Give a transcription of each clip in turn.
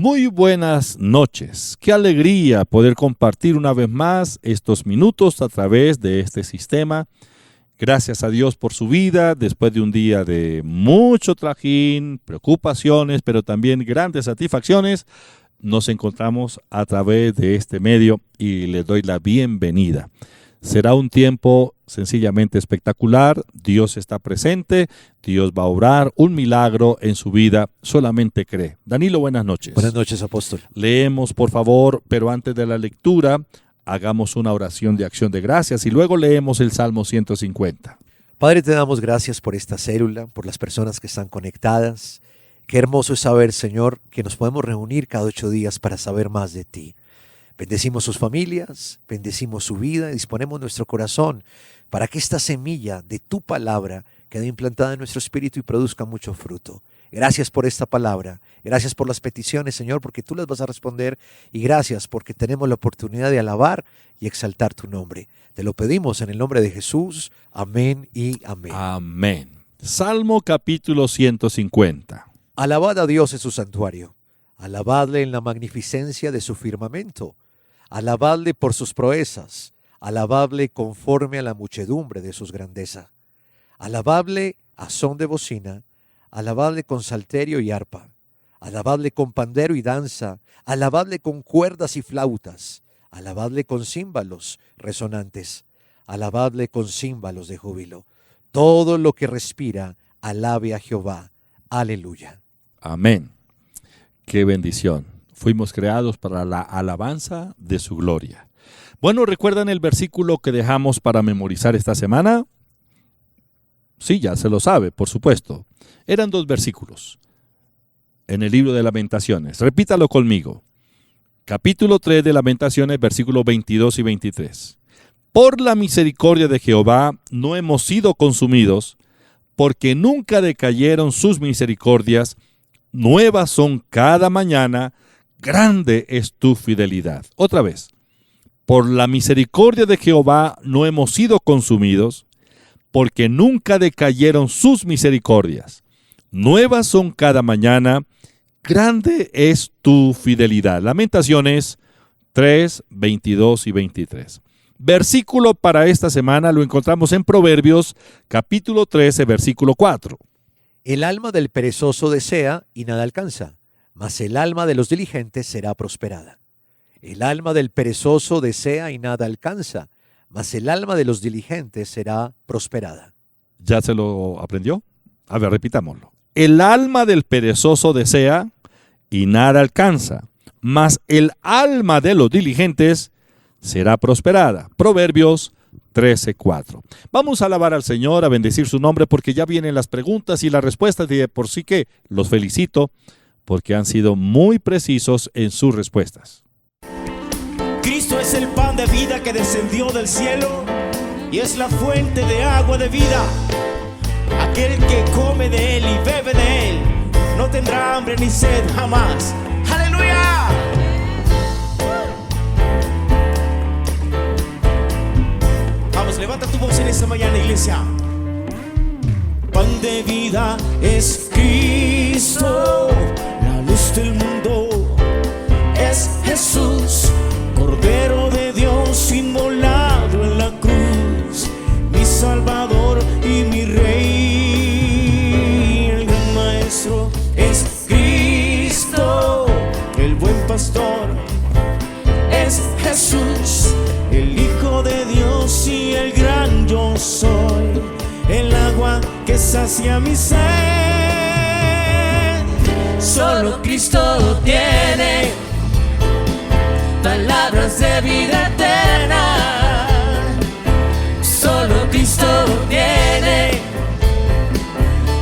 Muy buenas noches. Qué alegría poder compartir una vez más estos minutos a través de este sistema. Gracias a Dios por su vida, después de un día de mucho trajín, preocupaciones, pero también grandes satisfacciones, nos encontramos a través de este medio y les doy la bienvenida. Será un tiempo sencillamente espectacular. Dios está presente, Dios va a obrar un milagro en su vida, solamente cree. Danilo, buenas noches. Buenas noches, apóstol. Leemos, por favor, pero antes de la lectura, hagamos una oración de acción de gracias y luego leemos el Salmo 150. Padre, te damos gracias por esta célula, por las personas que están conectadas. Qué hermoso es saber, Señor, que nos podemos reunir cada 8 días para saber más de ti. Bendecimos sus familias, bendecimos su vida y disponemos nuestro corazón para que esta semilla de tu palabra quede implantada en nuestro espíritu y produzca mucho fruto. Gracias por esta palabra, gracias por las peticiones, Señor, porque tú las vas a responder, y gracias porque tenemos la oportunidad de alabar y exaltar tu nombre. Te lo pedimos en el nombre de Jesús. Amén y amén. Amén. Salmo capítulo 150. Alabad a Dios en su santuario, alabadle en la magnificencia de su firmamento, alabadle por sus proezas, alabadle conforme a la muchedumbre de sus grandezas, alabadle a son de bocina, alabadle con salterio y arpa, alabadle con pandero y danza, alabadle con cuerdas y flautas, alabadle con címbalos resonantes, alabadle con címbalos de júbilo. Todo lo que respira, alabe a Jehová. Aleluya. Amén. Qué bendición. Fuimos creados para la alabanza de su gloria. Bueno, ¿recuerdan el versículo que dejamos para memorizar esta semana? Sí, ya se lo sabe, por supuesto. Eran 2 versículos en el libro de Lamentaciones. Repítalo conmigo. Capítulo 3 de Lamentaciones, versículos 22 y 23. Por la misericordia de Jehová no hemos sido consumidos, porque nunca decayeron sus misericordias. Nuevas son cada mañana, grande es tu fidelidad. Otra vez. Por la misericordia de Jehová no hemos sido consumidos, porque nunca decayeron sus misericordias. Nuevas son cada mañana, grande es tu fidelidad. Lamentaciones 3, 22 y 23. Versículo para esta semana lo encontramos en Proverbios, capítulo 13, versículo 4. El alma del perezoso desea y nada alcanza, mas el alma de los diligentes será prosperada. El alma del perezoso desea y nada alcanza, mas el alma de los diligentes será prosperada. ¿Ya se lo aprendió? A ver, repitámoslo. El alma del perezoso desea y nada alcanza, mas el alma de los diligentes será prosperada. Proverbios 13:4. Vamos a alabar al Señor, a bendecir su nombre, porque ya vienen las preguntas y las respuestas, y de por sí que los felicito, porque han sido muy precisos en sus respuestas. Cristo es el pan de vida que descendió del cielo y es la fuente de agua de vida. Aquel que come de él y bebe de él no tendrá hambre ni sed jamás. ¡Aleluya! Vamos, levanta tu voz en esta mañana, iglesia. Pan de vida es Cristo, la luz del mundo es Jesús, Cordero de Dios inmolado en la cruz, mi Salvador y mi Rey. El gran Maestro es Cristo, el buen pastor es Jesús, el Hijo de Dios y el gran yo soy, el agua que sacia mi sed. Solo Cristo tiene palabras de vida eterna. Solo Cristo tiene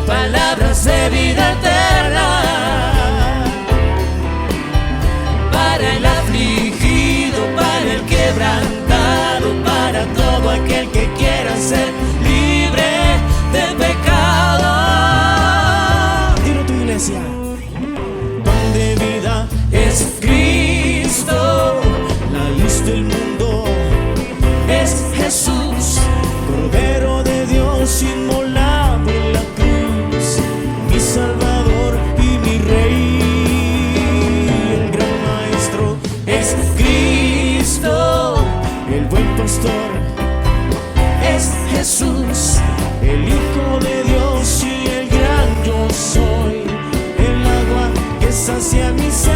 palabras de vida eterna. Para el afligido, para el quebrantado, para todo aquel que quiera ser libre del pecado. Dilo tu iglesia. Pan de vida es Cristo, la luz del mundo sacia mi sed.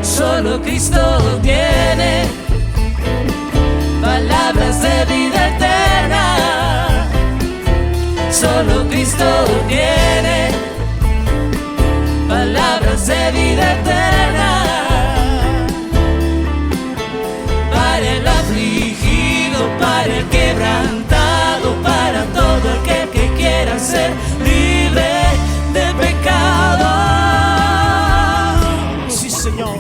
Solo Cristo tiene palabras de vida eterna. Solo Cristo tiene palabras de vida eterna. Para el afligido, para el quebrantado, para todo aquel que quiera ser libre de pecado. Sí, Señor.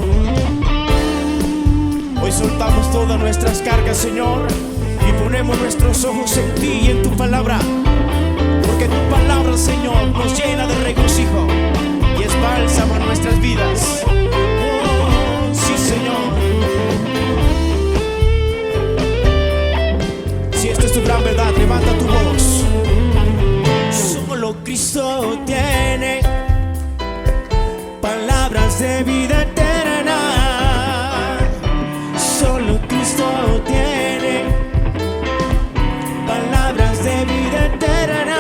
Hoy soltamos todas nuestras cargas, Señor, y ponemos nuestros ojos en ti y en tu palabra, porque tu palabra, Señor, nos llena de regocijo y es bálsamo a nuestras vidas. Oh, sí, Señor. Si esta es tu gran verdad, levanta tu voz. Solo Cristo tiene palabras de vida eterna. Solo Cristo tiene palabras de vida eterna.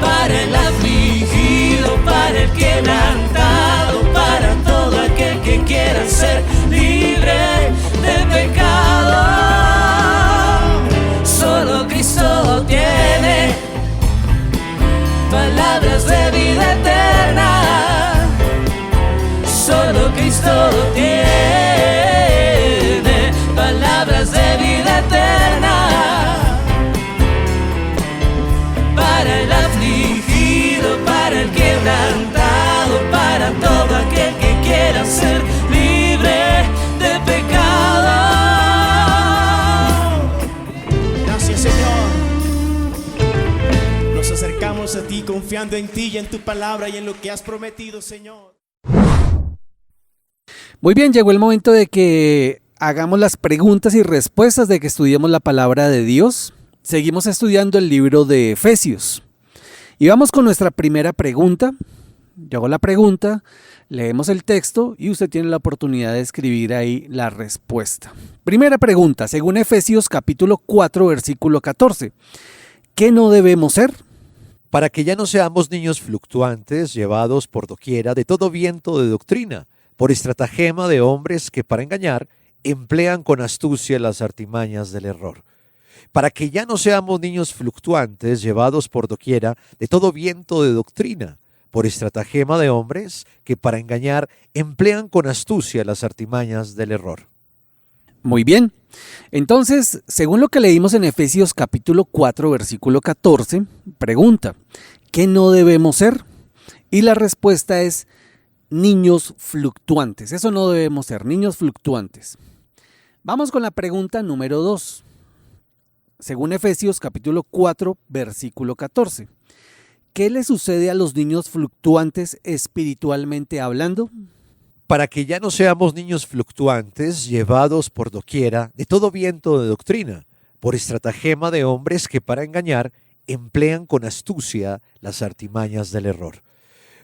Para el afligido, para el quebrantado, para todo aquel que quiera ser libre de pecado. Solo Cristo tiene palabras de vida eterna. Solo Cristo tiene palabras de vida eterna. Para el afligido, para el quebrantado, para todo aquel que quiera ser libre de pecado. Gracias, Señor. Nos acercamos a ti confiando en ti y en tu palabra y en lo que has prometido, Señor. Muy bien, llegó el momento de que hagamos las preguntas y respuestas, de que estudiemos la palabra de Dios. Seguimos estudiando el libro de Efesios. Y vamos con nuestra primera pregunta. Yo hago la pregunta, leemos el texto y usted tiene la oportunidad de escribir ahí la respuesta. Primera pregunta, según Efesios capítulo 4, versículo 14. ¿Qué no debemos ser? Para que ya no seamos niños fluctuantes, llevados por doquiera de todo viento de doctrina, por estratagema de hombres que para engañar emplean con astucia las artimañas del error. Para que ya no seamos niños fluctuantes, llevados por doquiera de todo viento de doctrina, por estratagema de hombres que para engañar emplean con astucia las artimañas del error. Muy bien. Entonces, según lo que leímos en Efesios capítulo 4, versículo 14, pregunta, ¿qué no debemos ser? Y la respuesta es niños fluctuantes. Eso no debemos ser, niños fluctuantes. Vamos con la pregunta número 2. Según Efesios capítulo 4, versículo 14. ¿Qué le sucede a los niños fluctuantes espiritualmente hablando? Para que ya no seamos niños fluctuantes, llevados por doquiera de todo viento de doctrina, por estratagema de hombres que para engañar emplean con astucia las artimañas del error.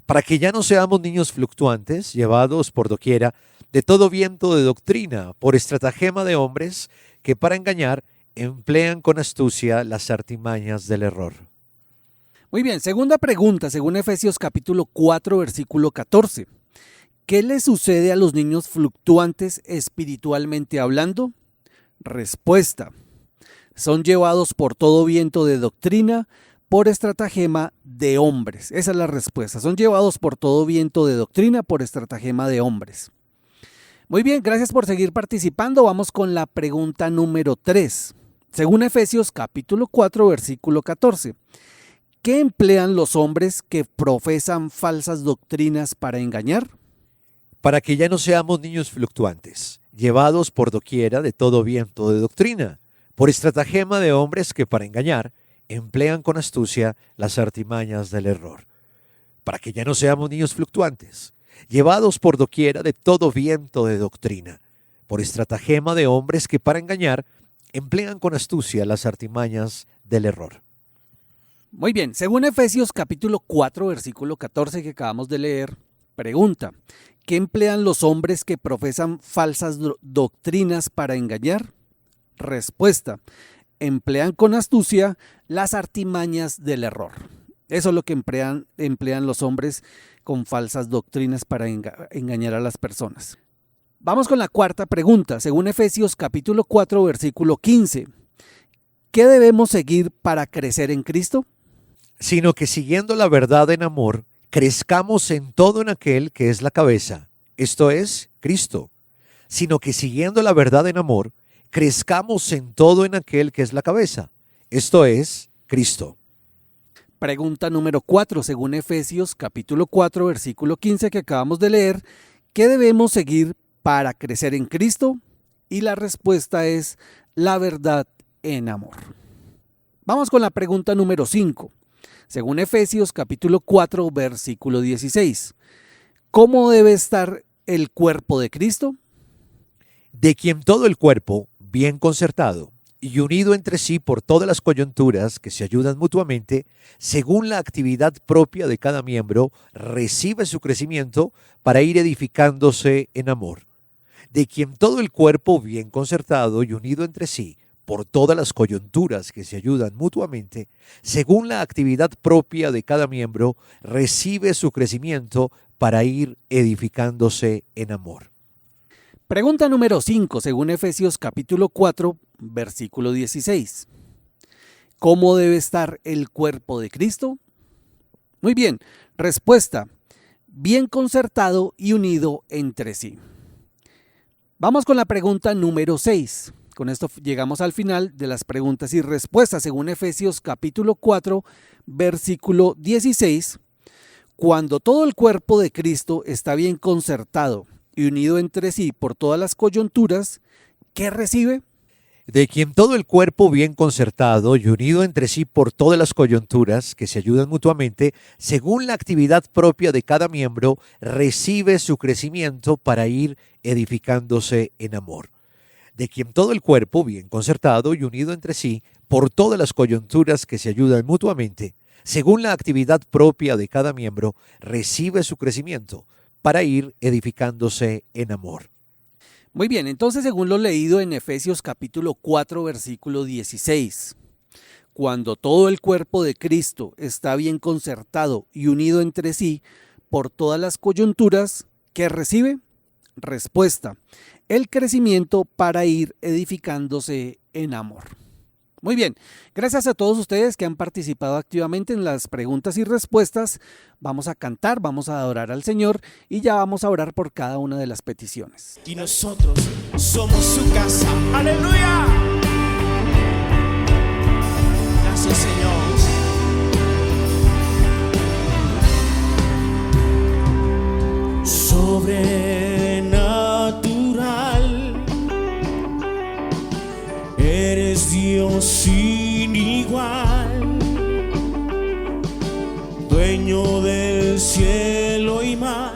Para que ya no seamos niños fluctuantes, llevados por doquiera de todo viento de doctrina, por estratagema de hombres que para engañar emplean con astucia las artimañas del error. Muy bien, segunda pregunta, según Efesios capítulo 4, versículo 14. ¿Qué le sucede a los niños fluctuantes espiritualmente hablando? Respuesta. Son llevados por todo viento de doctrina, por estratagema de hombres. Esa es la respuesta. Son llevados por todo viento de doctrina, por estratagema de hombres. Muy bien, gracias por seguir participando. Vamos con la pregunta número 3. Según Efesios capítulo 4, versículo 14. ¿Qué emplean los hombres que profesan falsas doctrinas para engañar? Para que ya no seamos niños fluctuantes, llevados por doquiera de todo viento de doctrina, por estratagema de hombres que para engañar emplean con astucia las artimañas del error. Para que ya no seamos niños fluctuantes, llevados por doquiera de todo viento de doctrina, por estratagema de hombres que para engañar emplean con astucia las artimañas del error. Muy bien, según Efesios capítulo 4, versículo 14 que acabamos de leer, pregunta, ¿qué emplean los hombres que profesan falsas doctrinas para engañar? Respuesta, emplean con astucia las artimañas del error. Eso es lo que emplean los hombres con falsas doctrinas para engañar a las personas. Vamos con la cuarta pregunta, según Efesios capítulo 4, versículo 15. ¿Qué debemos seguir para crecer en Cristo? Sino que siguiendo la verdad en amor, crezcamos en todo en aquel que es la cabeza, esto es, Cristo. Sino que siguiendo la verdad en amor, crezcamos en todo en aquel que es la cabeza, esto es, Cristo. Pregunta número 4, según Efesios capítulo 4, versículo 15 que acabamos de leer. ¿Qué debemos seguir para crecer en Cristo? Y la respuesta es la verdad en amor. Vamos con la pregunta número 5, según Efesios capítulo 4, versículo 16. ¿Cómo debe estar el cuerpo de Cristo? De quien todo el cuerpo, bien concertado y unido entre sí por todas las coyunturas que se ayudan mutuamente, según la actividad propia de cada miembro, recibe su crecimiento para ir edificándose en amor. De quien todo el cuerpo, bien concertado y unido entre sí por todas las coyunturas que se ayudan mutuamente, según la actividad propia de cada miembro, recibe su crecimiento para ir edificándose en amor. Pregunta número 5, según Efesios capítulo 4, versículo 16. ¿Cómo debe estar el cuerpo de Cristo? Muy bien, respuesta, bien concertado y unido entre sí. Vamos con la pregunta número 6. Con esto llegamos al final de las preguntas y respuestas, según Efesios capítulo 4, versículo 16. Cuando todo el cuerpo de Cristo está bien concertado y unido entre sí por todas las coyunturas, ¿qué recibe? De quien todo el cuerpo bien concertado y unido entre sí por todas las coyunturas que se ayudan mutuamente, según la actividad propia de cada miembro, recibe su crecimiento para ir edificándose en amor. De quien todo el cuerpo bien concertado y unido entre sí por todas las coyunturas que se ayudan mutuamente, según la actividad propia de cada miembro, recibe su crecimiento para ir edificándose en amor. Muy bien, entonces según lo leído en Efesios capítulo 4, versículo 16, cuando todo el cuerpo de Cristo está bien concertado y unido entre sí por todas las coyunturas, ¿qué recibe? Respuesta, el crecimiento para ir edificándose en amor. Muy bien, gracias a todos ustedes que han participado activamente en las preguntas y respuestas. Vamos a cantar, vamos a adorar al Señor y ya vamos a orar por cada una de las peticiones. Y nosotros somos su casa. ¡Aleluya! Gracias, Señor. Sobrenatural, eres Dios sin igual, dueño del cielo y mar,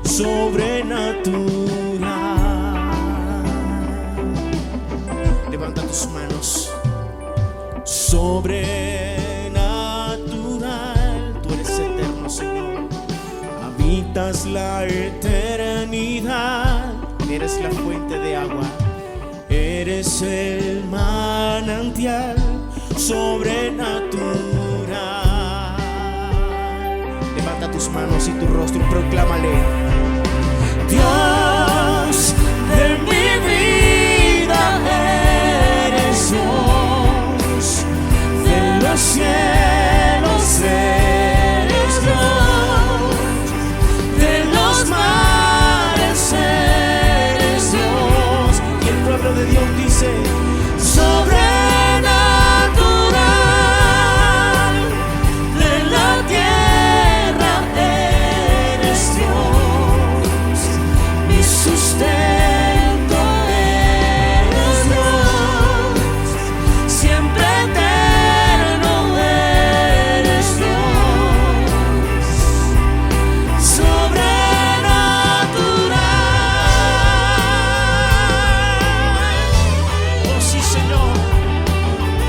sobrenatural. Levanta tus manos. Sobrenatural, tú eres eterno, Señor. Habitas la eternidad, eres la fuente de agua, eres el manantial sobrenatural. Levanta tus manos y tu rostro y proclámale: Dios de mi vida, eres Dios de los cielos, eres Dios de los mares, eres Dios. Y el pueblo de Dios dice: sobrenatural, de la tierra eres Dios, mi sustento eres Dios, siempre eterno eres Dios, sobrenatural. Oh sí, Señor,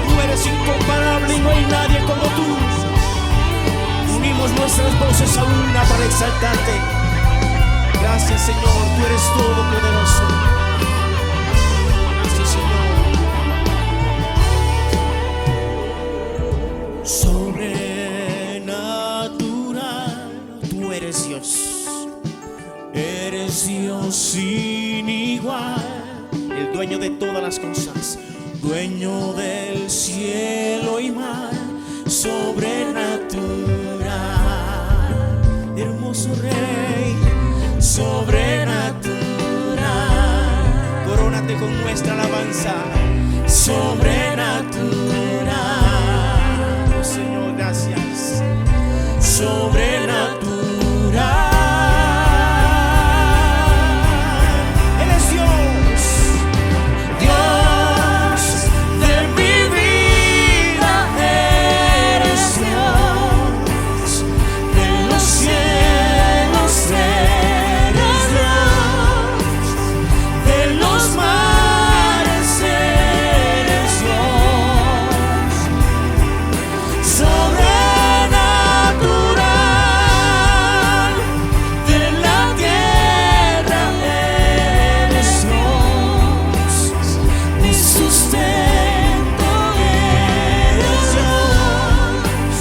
tú eres incomparable y no hay nadie como tú. Unimos nuestras voces a una para exaltarte. Gracias, Señor, tú eres todopoderoso. Gracias, Señor. Sobrenatural. eres Dios. Eres Dios sin igual, el dueño de todas las cosas, dueño del cielo y mar, sobrenatural, hermoso Rey, sobrenatural. Corónate con nuestra alabanza, sobrenatural. Oh, Señor, gracias. Sobrenatural. Él es Dios, Dios de mi vida. Eres Dios de los cielos. Eres Dios de los mares. Eres Dios sobrenatural de la tierra. Eres Dios, mi sustento. Eres Dios,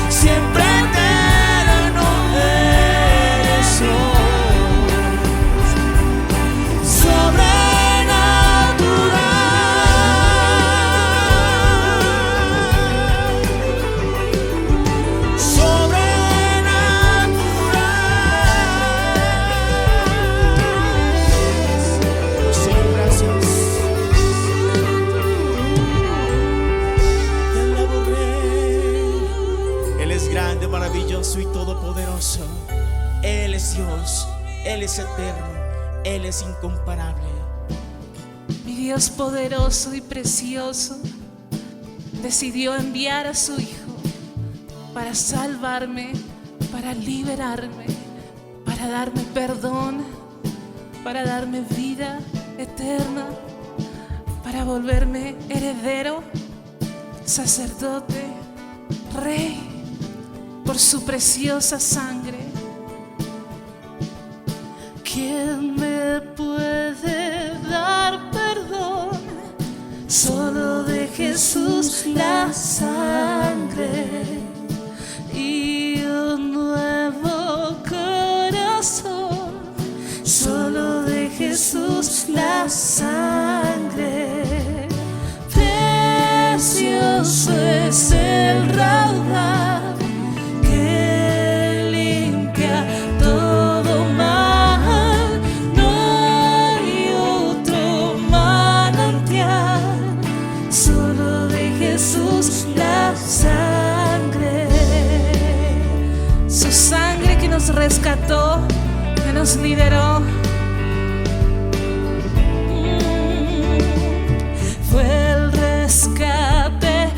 siempre eterno. Eres Dios sobrenatural. Señor, gracias. Te alabo, Rey. Él es grande, maravilloso y todopoderoso. Él es Dios, Él es eterno, Él es incomparable. Mi Dios poderoso y precioso decidió enviar a su Hijo para salvarme, para liberarme, para darme perdón, para darme vida eterna, para volverme heredero, sacerdote, rey, por su preciosa sangre. ¿Quién me puede dar perdón? Solo de Jesús la sangre y un nuevo corazón. Solo de Jesús la sangre. Precioso es el raudal que limpia todo mal. No hay otro manantial, solo de Jesús la sangre. Su sangre que nos rescató, que nos liberó. Fue el rescate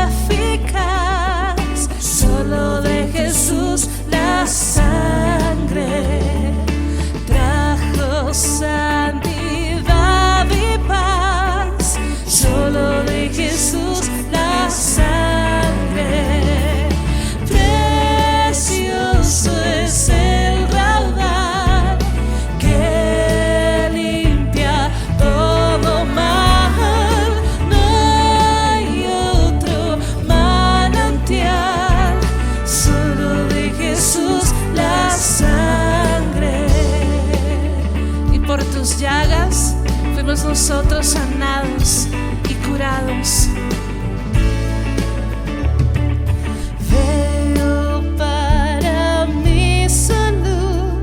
eficaz, solo de Jesús la sangre. Trajo santidad y paz, solo de Jesús la sangre. Precioso es el raudal que limpia todo mal. No hay otro manantial, solo de Jesús la sangre. Y por tus llagas fuimos nosotros sanados y curados. Veo para mi salud,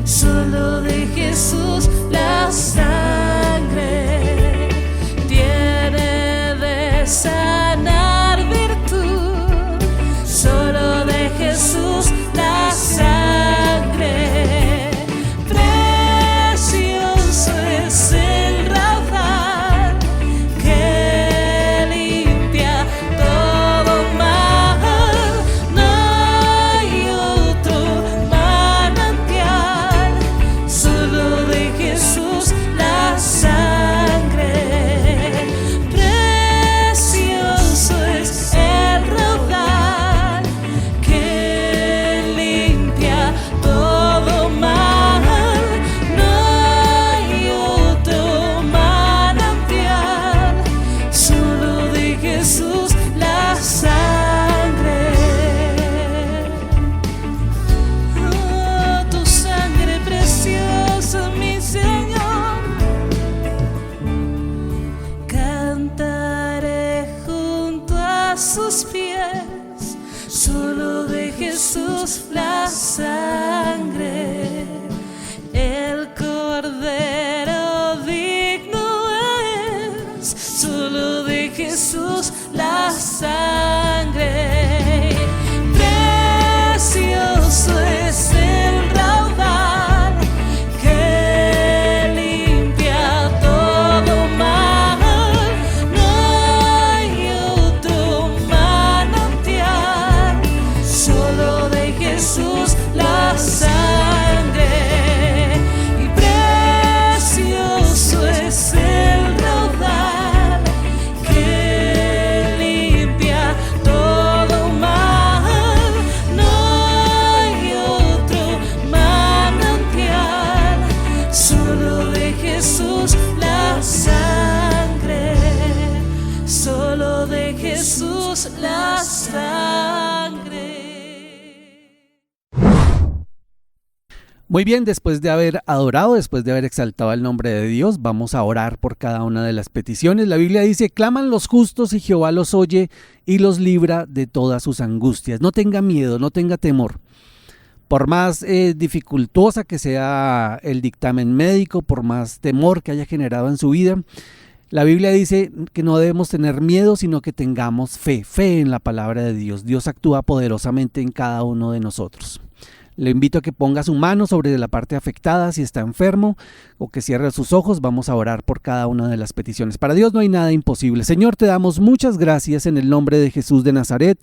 solo de Jesús la sangre. Tiene de sanar virtud, solo de Jesús la sangre. Precioso es el raudal que Jesús la sangre. El Cordero digno es, solo de Jesús la sangre. Precioso es el raudal que limpia todo mal. No hay otro manantial, solo de Jesús la sangre. Y precioso es el raudal que limpia todo mal. No hay otro manantial, solo de Jesús la sangre. Solo de Jesús la sangre. Muy bien, después de haber adorado, después de haber exaltado el nombre de Dios, vamos a orar por cada una de las peticiones. La Biblia dice: claman los justos y Jehová los oye y los libra de todas sus angustias. No tenga miedo, no tenga temor. Por más dificultosa que sea el dictamen médico, por más temor que haya generado en su vida, la Biblia dice que no debemos tener miedo, sino que tengamos fe en la palabra de Dios. Dios actúa poderosamente en cada uno de nosotros. Le invito a que ponga su mano sobre la parte afectada si está enfermo, o que cierre sus ojos. Vamos a orar por cada una de las peticiones. Para Dios no hay nada imposible. Señor, te damos muchas gracias en el nombre de Jesús de Nazaret.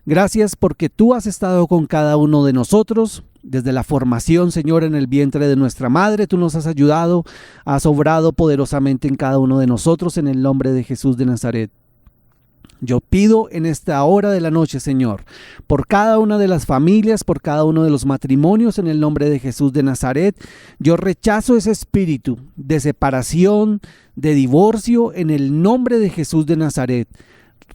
Gracias porque tú has estado con cada uno de nosotros. Desde la formación, Señor, en el vientre de nuestra madre, tú nos has ayudado, has obrado poderosamente en cada uno de nosotros en el nombre de Jesús de Nazaret. Yo pido en esta hora de la noche, Señor, por cada una de las familias, por cada uno de los matrimonios, en el nombre de Jesús de Nazaret. Yo rechazo ese espíritu de separación, de divorcio, en el nombre de Jesús de Nazaret.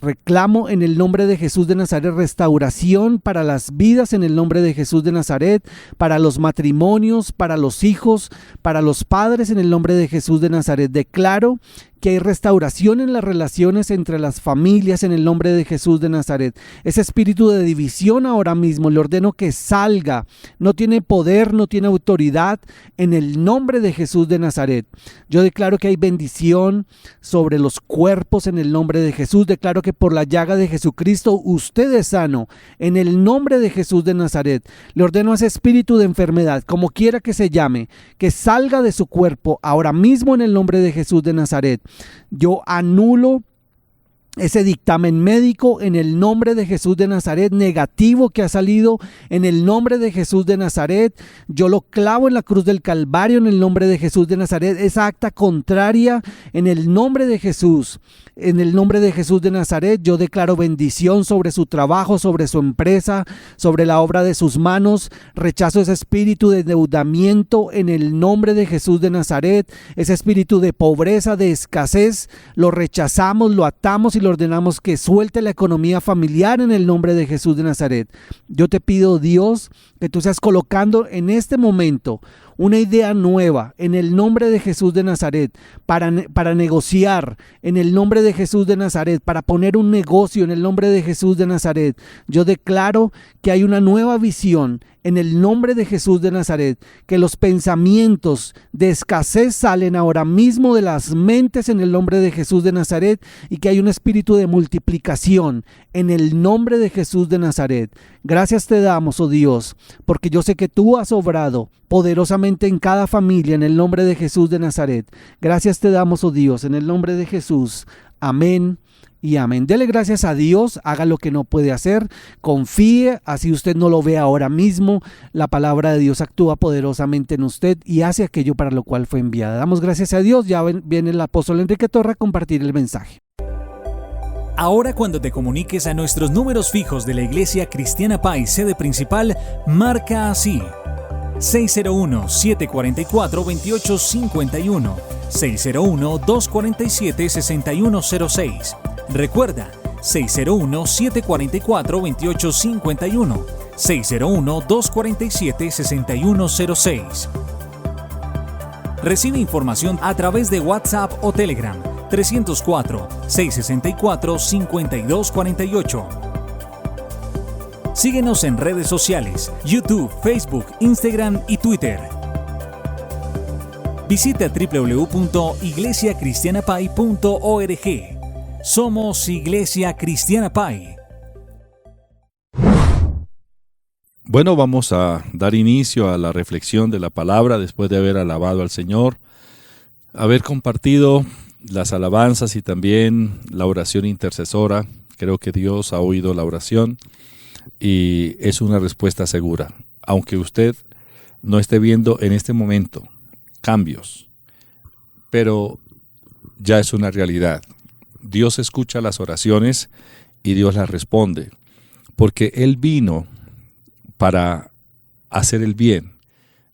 Reclamo en el nombre de Jesús de Nazaret restauración para las vidas, en el nombre de Jesús de Nazaret, para los matrimonios, para los hijos, para los padres, en el nombre de Jesús de Nazaret. Declaro que hay restauración en las relaciones entre las familias, en el nombre de Jesús de Nazaret. Ese espíritu de división ahora mismo le ordeno que salga. No tiene poder, no tiene autoridad, en el nombre de Jesús de Nazaret. Yo declaro que hay bendición sobre los cuerpos en el nombre de Jesús. Declaro que por la llaga de Jesucristo usted es sano en el nombre de Jesús de Nazaret. Le ordeno a ese espíritu de enfermedad, como quiera que se llame, que salga de su cuerpo ahora mismo en el nombre de Jesús de Nazaret. Yo anulo ese dictamen médico en el nombre de Jesús de Nazaret, negativo que ha salido en el nombre de Jesús de Nazaret. Yo lo clavo en la cruz del Calvario en el nombre de Jesús de Nazaret. Esa acta contraria en el nombre de Jesús. En el nombre de Jesús de Nazaret, yo declaro bendición sobre su trabajo, sobre su empresa, sobre la obra de sus manos. Rechazo ese espíritu de endeudamiento en el nombre de Jesús de Nazaret. Ese espíritu de pobreza, de escasez, lo rechazamos, lo atamos y lo ordenamos que suelte la economía familiar en el nombre de Jesús de Nazaret. Yo te pido, Dios, que tú seas colocando en este momento una idea nueva en el nombre de Jesús de Nazaret para negociar en el nombre de Jesús de Nazaret, para poner un negocio en el nombre de Jesús de Nazaret. Yo declaro que hay una nueva visión en el nombre de Jesús de Nazaret, que los pensamientos de escasez salen ahora mismo de las mentes en el nombre de Jesús de Nazaret, y que hay un espíritu de multiplicación en el nombre de Jesús de Nazaret. Gracias te damos, oh Dios, porque yo sé que tú has obrado poderosamente en cada familia en el nombre de Jesús de Nazaret. Gracias te damos, oh Dios, en el nombre de Jesús. Amén y amén. Dele gracias a Dios, haga lo que no puede hacer, confíe, así usted no lo ve ahora mismo. La palabra de Dios actúa poderosamente en usted y hace aquello para lo cual fue enviada. Damos gracias a Dios. Ya viene el apóstol Enrique Torra a compartir el mensaje. Ahora, cuando te comuniques a nuestros números fijos de la Iglesia Cristiana Paz, sede principal, marca así: 601-744-2851, 601-247-6106. Recuerda, 601-744-2851, 601-247-6106. Recibe información a través de WhatsApp o Telegram 304-664-5248. Síguenos en redes sociales, YouTube, Facebook, Instagram y Twitter. Visita www.iglesiacristianapay.org. Somos Iglesia Cristiana Pay. Bueno, vamos a dar inicio a la reflexión de la palabra después de haber alabado al Señor, haber compartido las alabanzas y también la oración intercesora. Creo que Dios ha oído la oración y es una respuesta segura. Aunque usted no esté viendo en este momento cambios, pero ya es una realidad. Dios escucha las oraciones y Dios las responde, porque Él vino para hacer el bien.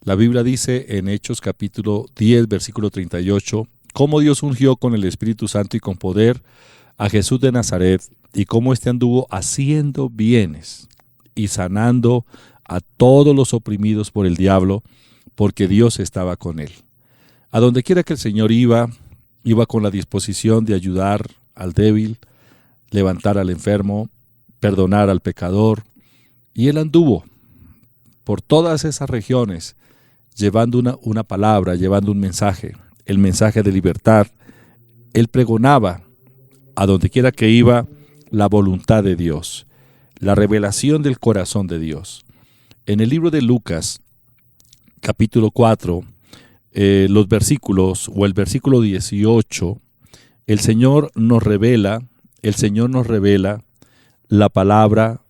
La Biblia dice en Hechos capítulo 10, versículo 38, cómo Dios ungió con el Espíritu Santo y con poder a Jesús de Nazaret, y cómo éste anduvo haciendo bienes y sanando a todos los oprimidos por el diablo, porque Dios estaba con él. A donde quiera que el Señor iba con la disposición de ayudar al débil, levantar al enfermo, perdonar al pecador, y él anduvo por todas esas regiones, llevando una palabra, llevando un mensaje, el mensaje de libertad. Él pregonaba a donde quiera que iba la voluntad de Dios, la revelación del corazón de Dios. En el libro de Lucas, capítulo 4, los versículos, o el versículo 18, el Señor nos revela la palabra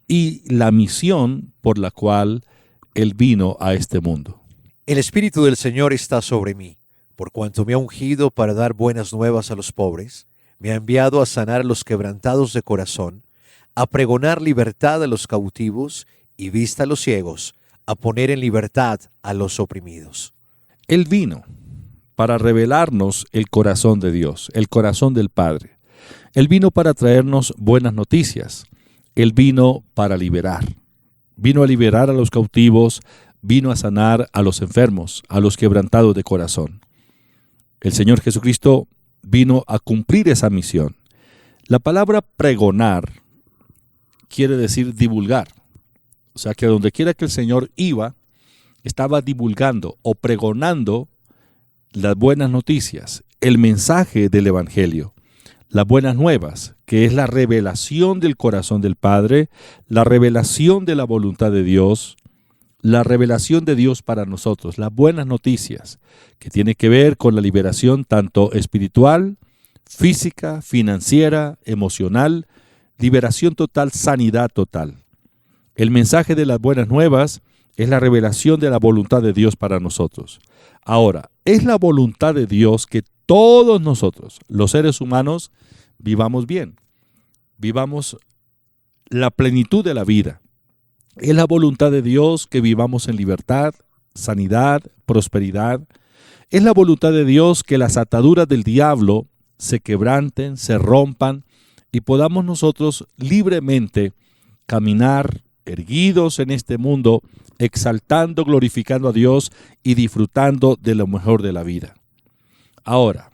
y la misión por la cual Él vino a este mundo. El Espíritu del Señor está sobre mí, por cuanto me ha ungido para dar buenas nuevas a los pobres, me ha enviado a sanar a los quebrantados de corazón, a pregonar libertad a los cautivos y vista a los ciegos, a poner en libertad a los oprimidos. Él vino para revelarnos el corazón de Dios, el corazón del Padre. Él vino para traernos buenas noticias. Él vino para liberar. Vino a liberar a los cautivos, vino a sanar a los enfermos, a los quebrantados de corazón. El Señor Jesucristo vino a cumplir esa misión. La palabra pregonar quiere decir divulgar. O sea que a donde quiera que el Señor iba, estaba divulgando o pregonando las buenas noticias, el mensaje del Evangelio, las buenas nuevas, que es la revelación del corazón del Padre, la revelación de la voluntad de Dios, la revelación de Dios para nosotros, las buenas noticias, que tiene que ver con la liberación tanto espiritual, física, financiera, emocional, liberación total, sanidad total. El mensaje de las buenas nuevas es la revelación de la voluntad de Dios para nosotros. Ahora, es la voluntad de Dios que todos nosotros, los seres humanos, vivamos bien, vivamos la plenitud de la vida. Es la voluntad de Dios que vivamos en libertad, sanidad, prosperidad. Es la voluntad de Dios que las ataduras del diablo se quebranten, se rompan y podamos nosotros libremente caminar erguidos en este mundo, exaltando, glorificando a Dios y disfrutando de lo mejor de la vida. Ahora,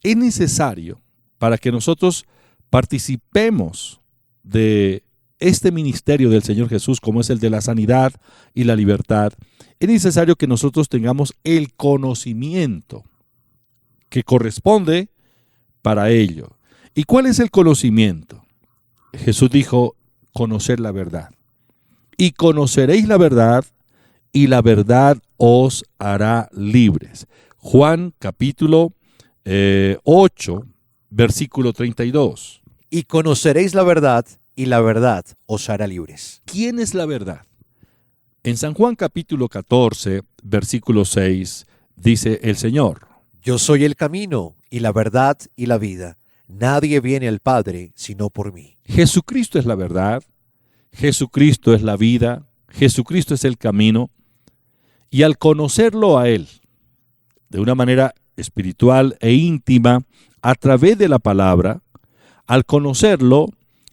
es necesario para que nosotros participemos de este ministerio del Señor Jesús, como es el de la sanidad y la libertad, es necesario que nosotros tengamos el conocimiento que corresponde para ello. ¿Y cuál es el conocimiento? Jesús dijo, conocer la verdad. Y conoceréis la verdad, y la verdad os hará libres. Juan capítulo 8, versículo 32. Y conoceréis la verdad, y la verdad os hará libres. ¿Quién es la verdad? En San Juan capítulo 14, versículo 6, dice el Señor: Yo soy el camino, y la verdad, y la vida. Nadie viene al Padre, sino por mí. Jesucristo es la verdad, Jesucristo es la vida, Jesucristo es el camino, y al conocerlo a Él, de una manera espiritual e íntima, a través de la palabra, al conocerlo,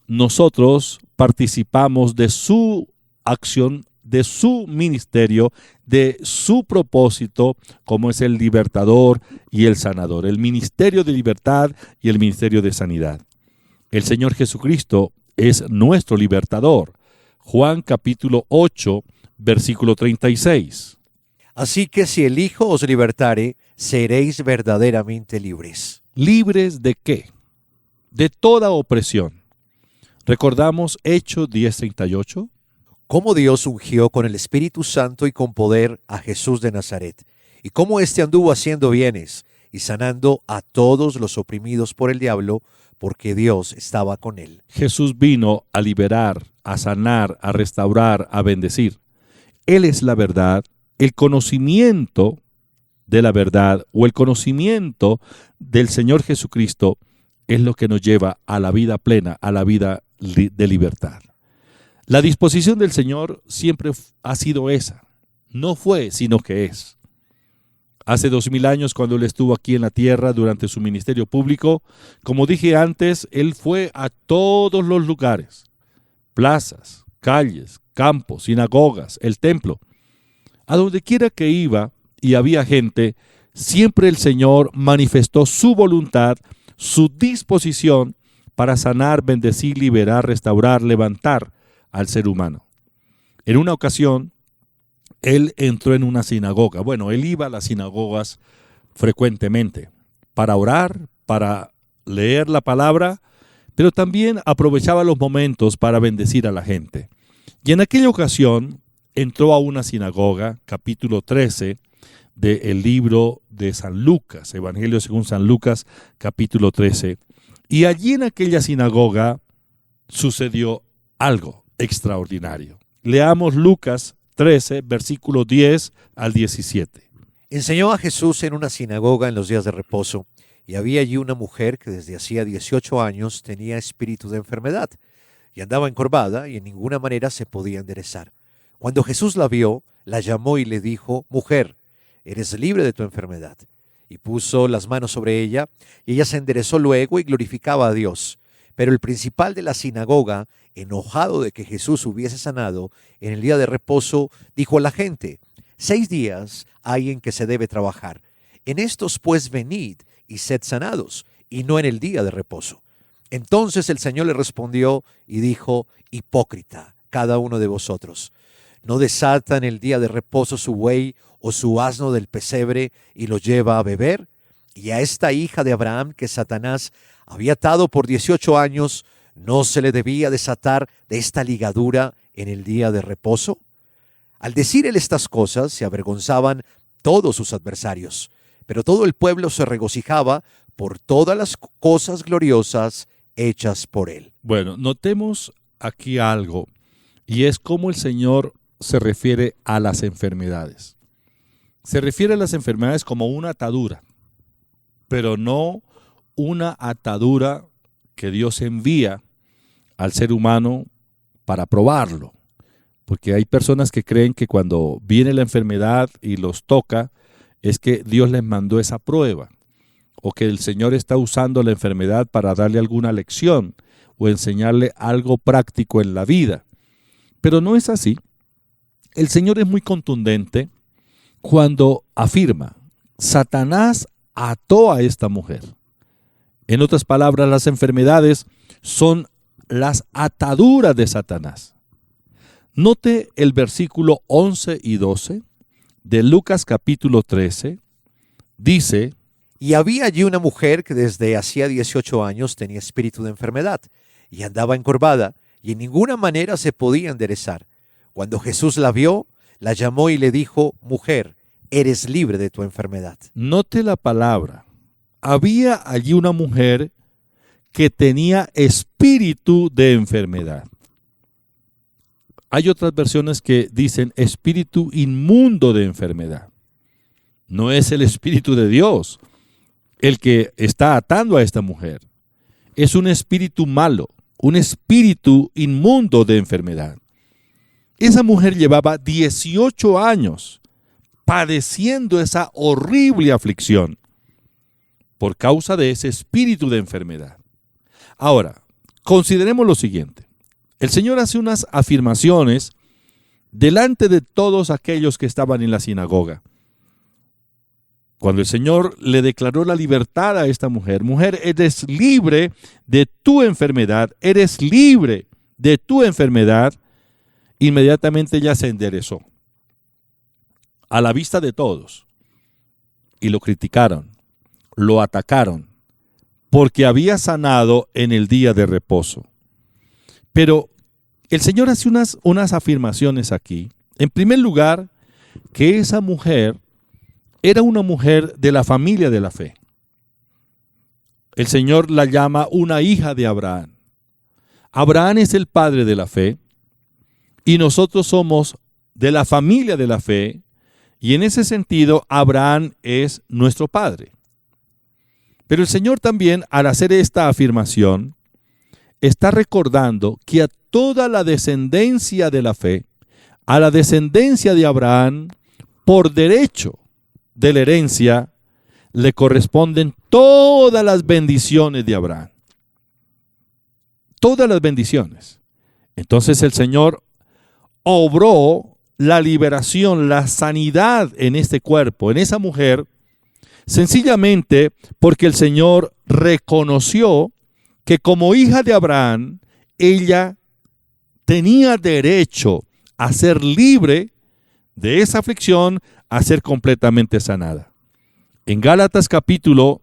nosotros participamos de su acción, de su ministerio, de su propósito, como es el libertador y el sanador, el ministerio de libertad y el ministerio de sanidad. El Señor Jesucristo es nuestro libertador. Juan capítulo 8, versículo 36. Así que si el Hijo os libertare, seréis verdaderamente libres. ¿Libres de qué? De toda opresión. ¿Recordamos Hechos 10:38? Cómo Dios ungió con el Espíritu Santo y con poder a Jesús de Nazaret, y cómo éste anduvo haciendo bienes y sanando a todos los oprimidos por el diablo, porque Dios estaba con él. Jesús vino a liberar, a sanar, a restaurar, a bendecir. Él es la verdad. El conocimiento de la verdad o el conocimiento del Señor Jesucristo es lo que nos lleva a la vida plena, a la vida de libertad. La disposición del Señor siempre ha sido esa. No fue, sino que es. Hace 2000 años, cuando Él estuvo aquí en la tierra durante su ministerio público, como dije antes, Él fue a todos los lugares, plazas, calles, campos, sinagogas, el templo. A donde quiera que iba y había gente, siempre el Señor manifestó su voluntad, su disposición para sanar, bendecir, liberar, restaurar, levantar al ser humano. En una ocasión, Él entró en una sinagoga. Bueno, Él iba a las sinagogas frecuentemente para orar, para leer la palabra, pero también aprovechaba los momentos para bendecir a la gente. Y en aquella ocasión entró a una sinagoga, capítulo 13 del libro de San Lucas, Evangelio según San Lucas, capítulo 13. Y allí en aquella sinagoga sucedió algo extraordinario. Leamos Lucas 13, versículo 10 al 17. Enseñó a Jesús en una sinagoga en los días de reposo, y había allí una mujer que desde hacía 18 años tenía espíritu de enfermedad, y andaba encorvada y en ninguna manera se podía enderezar. Cuando Jesús la vio, la llamó y le dijo: Mujer, eres libre de tu enfermedad. Y puso las manos sobre ella, y ella se enderezó luego y glorificaba a Dios. Pero el principal de la sinagoga, enojado de que Jesús hubiese sanado en el día de reposo, dijo a la gente: 6 días hay en que se debe trabajar. En estos pues venid y sed sanados, y no en el día de reposo. Entonces el Señor le respondió y dijo: Hipócrita, cada uno de vosotros, ¿no desata en el día de reposo su buey o su asno del pesebre y lo lleva a beber? Y a esta hija de Abraham que Satanás había atado por 18 años, ¿no se le debía desatar de esta ligadura en el día de reposo? Al decir él estas cosas, se avergonzaban todos sus adversarios, pero todo el pueblo se regocijaba por todas las cosas gloriosas hechas por él. Bueno, notemos aquí algo, y es cómo el Señor se refiere a las enfermedades. Se refiere a las enfermedades como una atadura, pero no una atadura que Dios envía al ser humano para probarlo. Porque hay personas que creen que cuando viene la enfermedad y los toca, es que Dios les mandó esa prueba, o que el Señor está usando la enfermedad para darle alguna lección o enseñarle algo práctico en la vida. Pero no es así. El Señor es muy contundente cuando afirma: Satanás ató a esta mujer. En otras palabras, las enfermedades son las ataduras de Satanás. Note el versículo 11 y 12 de Lucas capítulo 13. Dice: Y había allí una mujer que desde hacía 18 años tenía espíritu de enfermedad, y andaba encorvada, y en ninguna manera se podía enderezar. Cuando Jesús la vio, la llamó y le dijo: Mujer, eres libre de tu enfermedad. Note la palabra. Había allí una mujer que tenía espíritu de enfermedad. Hay otras versiones que dicen espíritu inmundo de enfermedad. No es el Espíritu de Dios el que está atando a esta mujer. Es un espíritu malo, un espíritu inmundo de enfermedad. Esa mujer llevaba 18 años padeciendo esa horrible aflicción por causa de ese espíritu de enfermedad. Ahora, consideremos lo siguiente. El Señor hace unas afirmaciones delante de todos aquellos que estaban en la sinagoga. Cuando el Señor le declaró la libertad a esta mujer: mujer, eres libre de tu enfermedad, eres libre de tu enfermedad. inmediatamente ella se enderezó a la vista de todos y lo criticaron, lo atacaron, porque había sanado en el día de reposo. Pero el Señor hace unas afirmaciones aquí. En primer lugar, que esa mujer era una mujer de la familia de la fe. El Señor la llama una hija de Abraham. Abraham es el padre de la fe y nosotros somos de la familia de la fe, y en ese sentido Abraham es nuestro padre. Pero el Señor también, al hacer esta afirmación, está recordando que a toda la descendencia de la fe, a la descendencia de Abraham, por derecho de la herencia, le corresponden todas las bendiciones de Abraham. Todas las bendiciones. Entonces el Señor obró la liberación, la sanidad en este cuerpo, en esa mujer, sencillamente porque el Señor reconoció que como hija de Abraham, ella tenía derecho a ser libre de esa aflicción, a ser completamente sanada. En Gálatas capítulo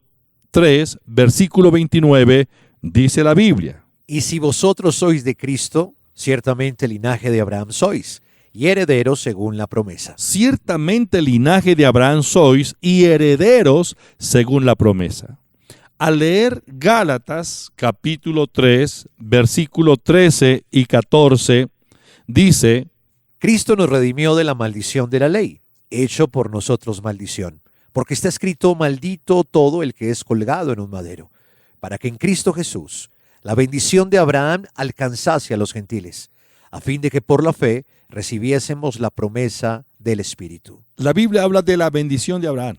3, versículo 29, dice la Biblia: Y si vosotros sois de Cristo, ciertamente linaje de Abraham sois, y herederos según la promesa. Ciertamente linaje de Abraham sois y herederos según la promesa. Al leer Gálatas capítulo 3, versículo 13 y 14, dice: Cristo nos redimió de la maldición de la ley, hecho por nosotros maldición, porque está escrito: maldito todo el que es colgado en un madero, para que en Cristo Jesús la bendición de Abraham alcanzase a los gentiles, a fin de que por la fe recibiésemos la promesa del Espíritu. La Biblia habla de la bendición de Abraham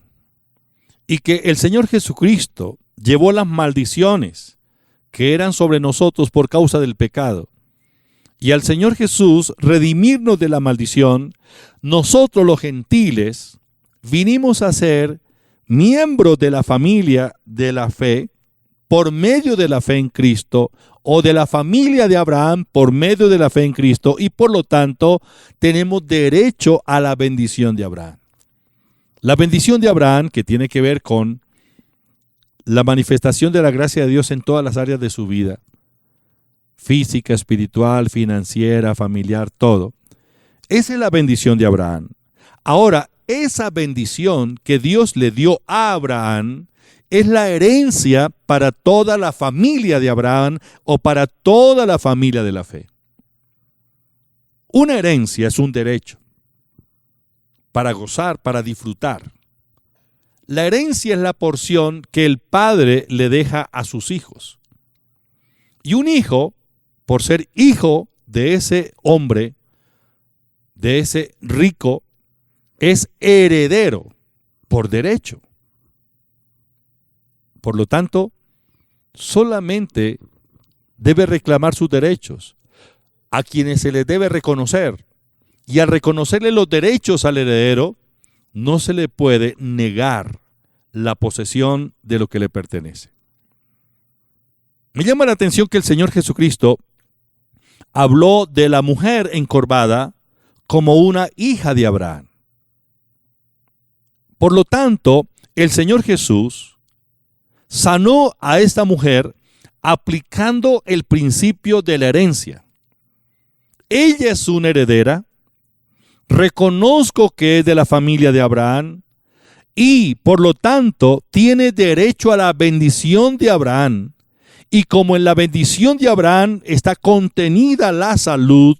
y que el Señor Jesucristo llevó las maldiciones que eran sobre nosotros por causa del pecado. Y al Señor Jesús redimirnos de la maldición, nosotros los gentiles vinimos a ser miembros de la familia de la fe por medio de la fe en Cristo, o de la familia de Abraham por medio de la fe en Cristo, y por lo tanto tenemos derecho a la bendición de Abraham. La bendición de Abraham, que tiene que ver con la manifestación de la gracia de Dios en todas las áreas de su vida, física, espiritual, financiera, familiar, todo. Esa es la bendición de Abraham. Ahora, esa bendición que Dios le dio a Abraham es la herencia para toda la familia de Abraham o para toda la familia de la fe. Una herencia es un derecho para gozar, para disfrutar. La herencia es la porción que el padre le deja a sus hijos. Y un hijo, por ser hijo de ese hombre, de ese rico, es heredero por derecho. Por lo tanto, solamente debe reclamar sus derechos a quienes se les debe reconocer. Y al reconocerle los derechos al heredero, no se le puede negar la posesión de lo que le pertenece. Me llama la atención que el Señor Jesucristo habló de la mujer encorvada como una hija de Abraham. Por lo tanto, el Señor Jesús sanó a esta mujer aplicando el principio de la herencia. Ella es una heredera, reconozco que es de la familia de Abraham y por lo tanto tiene derecho a la bendición de Abraham. Y como en la bendición de Abraham está contenida la salud,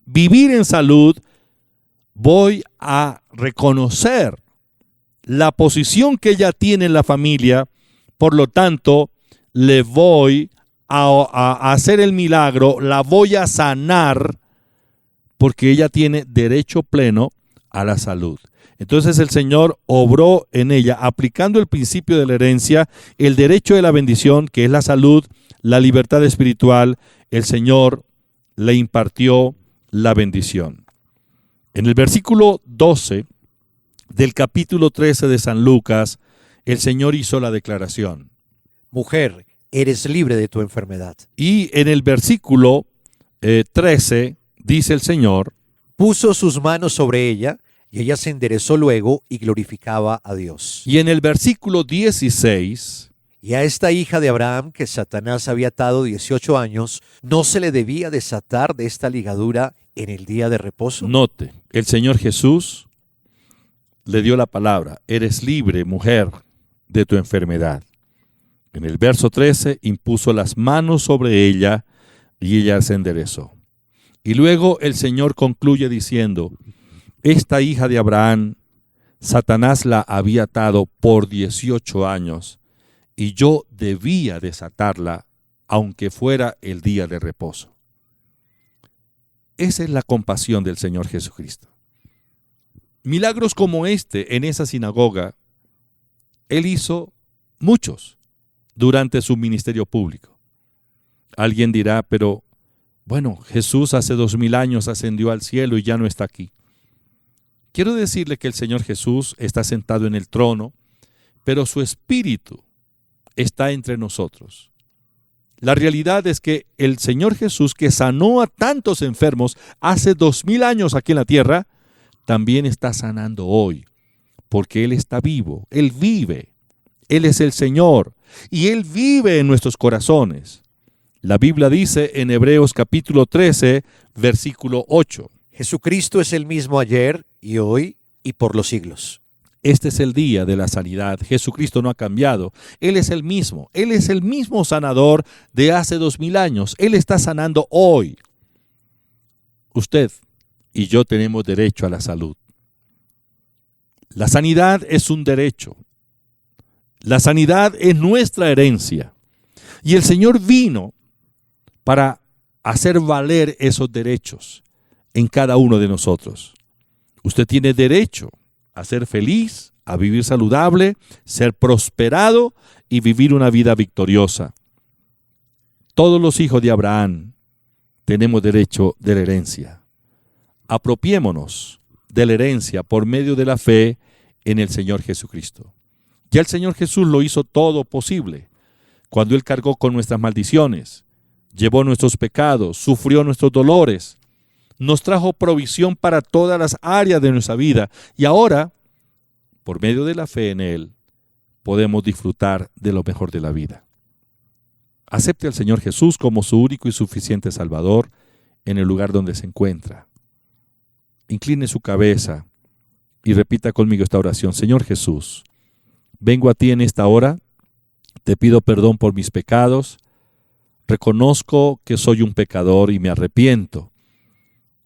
vivir en salud, voy a reconocer la posición que ella tiene en la familia. Por lo tanto, le voy a hacer el milagro, la voy a sanar, porque ella tiene derecho pleno a la salud. Entonces el Señor obró en ella, aplicando el principio de la herencia, el derecho de la bendición, que es la salud, la libertad espiritual. El Señor le impartió la bendición. En el versículo 12 del capítulo 13 de San Lucas, el Señor hizo la declaración: Mujer, eres libre de tu enfermedad. Y en el versículo 13 dice el Señor: puso sus manos sobre ella, y ella se enderezó luego y glorificaba a Dios. Y en el versículo 16, Y a esta hija de Abraham, que Satanás había atado 18 años, ¿no se le debía desatar de esta ligadura en el día de reposo? note, el Señor Jesús le dio la palabra: eres libre, mujer, de tu enfermedad. En el verso 13, impuso las manos sobre ella y ella se enderezó. Y luego el Señor concluye diciendo: esta hija de Abraham, Satanás la había atado por 18 años, y yo debía desatarla, aunque fuera el día de reposo. Esa es la compasión del Señor Jesucristo. Milagros como este en esa sinagoga, Él hizo muchos durante su ministerio público. Alguien dirá, pero bueno, Jesús hace 2000 años ascendió al cielo y ya no está aquí. Quiero decirle que el Señor Jesús está sentado en el trono, pero su espíritu está entre nosotros. La realidad es que el Señor Jesús, que sanó a tantos enfermos hace 2000 años aquí en la tierra, también está sanando hoy, porque Él está vivo, Él vive, Él es el Señor y Él vive en nuestros corazones. La Biblia dice en Hebreos capítulo 13, versículo 8. Jesucristo es el mismo ayer y hoy y por los siglos. Este es el día de la sanidad. Jesucristo no ha cambiado. Él es el mismo. Él es el mismo sanador de hace 2000 años. Él está sanando hoy. Usted y yo tenemos derecho a la salud. La sanidad es un derecho. La sanidad es nuestra herencia. Y el Señor vino para hacer valer esos derechos en cada uno de nosotros. Usted tiene derecho a ser feliz, a vivir saludable, ser prosperado y vivir una vida victoriosa. Todos los hijos de Abraham tenemos derecho de la herencia. Apropiémonos de la herencia por medio de la fe en el Señor Jesucristo. Ya el Señor Jesús lo hizo todo posible. Cuando Él cargó con nuestras maldiciones, llevó nuestros pecados, sufrió nuestros dolores, nos trajo provisión para todas las áreas de nuestra vida. Y ahora, por medio de la fe en Él, podemos disfrutar de lo mejor de la vida. Acepte al Señor Jesús como su único y suficiente Salvador en el lugar donde se encuentra. Incline su cabeza y repita conmigo esta oración. Señor Jesús, vengo a ti en esta hora, te pido perdón por mis pecados, reconozco que soy un pecador y me arrepiento.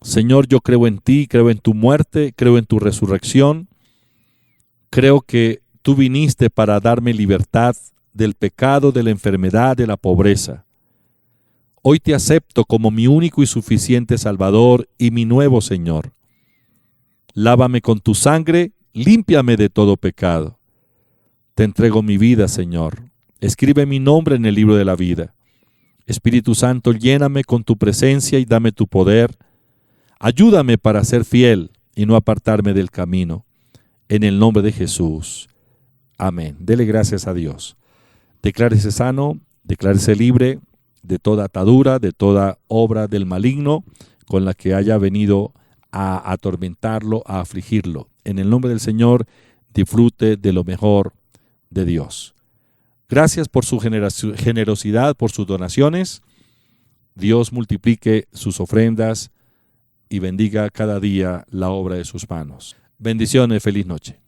Señor, yo creo en ti, creo en tu muerte, creo en tu resurrección, creo que tú viniste para darme libertad del pecado, de la enfermedad, de la pobreza. Hoy te acepto como mi único y suficiente Salvador y mi nuevo Señor. Lávame con tu sangre, límpiame de todo pecado. Te entrego mi vida, Señor. Escribe mi nombre en el libro de la vida. Espíritu Santo, lléname con tu presencia y dame tu poder. Ayúdame para ser fiel y no apartarme del camino. En el nombre de Jesús. Amén. Dele gracias a Dios. Declárese sano, declárese libre de toda atadura, de toda obra del maligno con la que haya venido a atormentarlo, a afligirlo. En el nombre del Señor, disfrute de lo mejor de Dios. Gracias por su generosidad, por sus donaciones. Dios multiplique sus ofrendas y bendiga cada día la obra de sus manos. Bendiciones, feliz noche.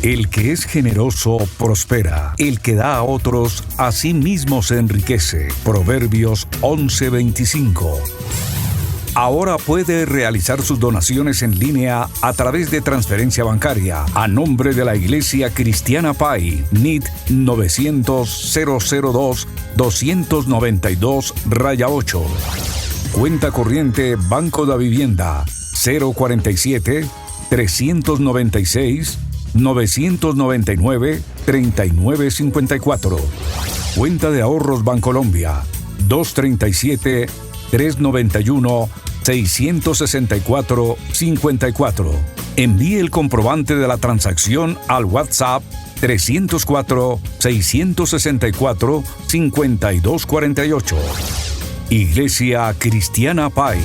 El que es generoso prospera. El que da a otros, a sí mismo se enriquece. Proverbios 11:25. Ahora puede realizar sus donaciones en línea a través de transferencia bancaria a nombre de la Iglesia Cristiana Pai, NIT 900-002-292-8. Cuenta corriente Banco de Vivienda 047-397-999-3954. Cuenta de ahorros Bancolombia 237-391-664-54. Envíe el comprobante de la transacción al WhatsApp 304-664-5248. Iglesia Cristiana Pai.